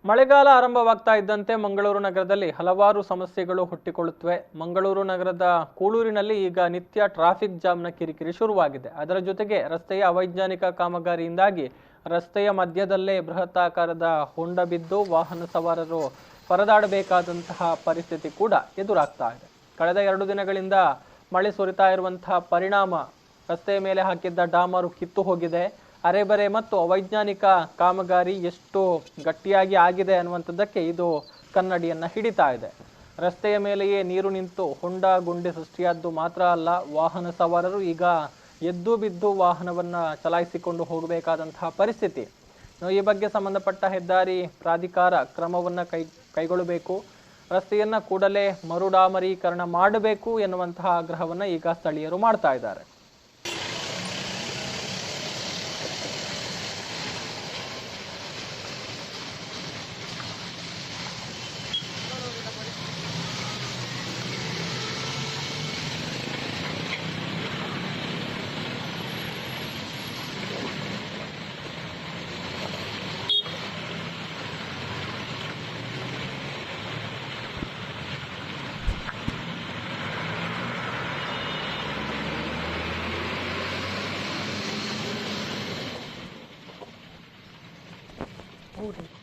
ಮಳೆಗಾಲ ಆರಂಭವಾಗ್ತಾ ಇದ್ದಂತೆ ಮಂಗಳೂರು ನಗರದಲ್ಲಿ ಹಲವಾರು ಸಮಸ್ಯೆಗಳು ಹುಟ್ಟಿಕೊಳ್ಳುತ್ತವೆ. ಮಂಗಳೂರು ನಗರದ ಕೂಳೂರಿನಲ್ಲಿ ಈಗ ನಿತ್ಯ ಟ್ರಾಫಿಕ್ ಜಾಮ್ನ ಕಿರಿಕಿರಿ ಶುರುವಾಗಿದೆ. ಅದರ ಜೊತೆಗೆ ರಸ್ತೆಯ ಅವೈಜ್ಞಾನಿಕ ಕಾಮಗಾರಿಯಿಂದಾಗಿ ರಸ್ತೆಯ ಮಧ್ಯದಲ್ಲೇ ಬೃಹತ್ತಾಕಾರದ ಹೊಂಡ ಬಿದ್ದು ವಾಹನ ಸವಾರರು ಪರದಾಡಬೇಕಾದಂತಹ ಪರಿಸ್ಥಿತಿ ಕೂಡ ಎದುರಾಗ್ತಾ ಇದೆ. ಕಳೆದ 2 ದಿನಗಳಿಂದ ಮಳೆ ಸುರಿತಾ ಇರುವಂತಹ ಪರಿಣಾಮ ರಸ್ತೆಯ ಮೇಲೆ ಹಾಕಿದ್ದ ಡಾಮರು ಕಿತ್ತು ಹೋಗಿದೆ. ಅರೆಬರೆ ಮತ್ತು ಅವೈಜ್ಞಾನಿಕ ಕಾಮಗಾರಿ ಎಷ್ಟು ಗಟ್ಟಿಯಾಗಿ ಆಗಿದೆ ಅನ್ನುವಂಥದ್ದಕ್ಕೆ ಇದು ಕನ್ನಡಿಯನ್ನು ಹಿಡಿತಾ ಇದೆ. ರಸ್ತೆಯ ಮೇಲೆಯೇ ನೀರು ನಿಂತು ಹೊಂಡ ಗುಂಡಿ ಸೃಷ್ಟಿಯಾದ್ದು ಮಾತ್ರ ಅಲ್ಲ, ವಾಹನ ಸವಾರರು ಈಗ ಎದ್ದು ಬಿದ್ದು ವಾಹನವನ್ನು ಚಲಾಯಿಸಿಕೊಂಡು ಹೋಗಬೇಕಾದಂತಹ ಪರಿಸ್ಥಿತಿ. ಈ ಬಗ್ಗೆ ಸಂಬಂಧಪಟ್ಟ ಹೆದ್ದಾರಿ ಪ್ರಾಧಿಕಾರ ಕ್ರಮವನ್ನು ಕೈಗೊಳ್ಳಬೇಕು, ರಸ್ತೆಯನ್ನು ಕೂಡಲೇ ಮರುಡಾಮರೀಕರಣ ಮಾಡಬೇಕು ಎನ್ನುವಂತಹ ಆಗ್ರಹವನ್ನು ಈಗ ಸ್ಥಳೀಯರು ಮಾಡ್ತಾ ಇದ್ದಾರೆ. Hold it.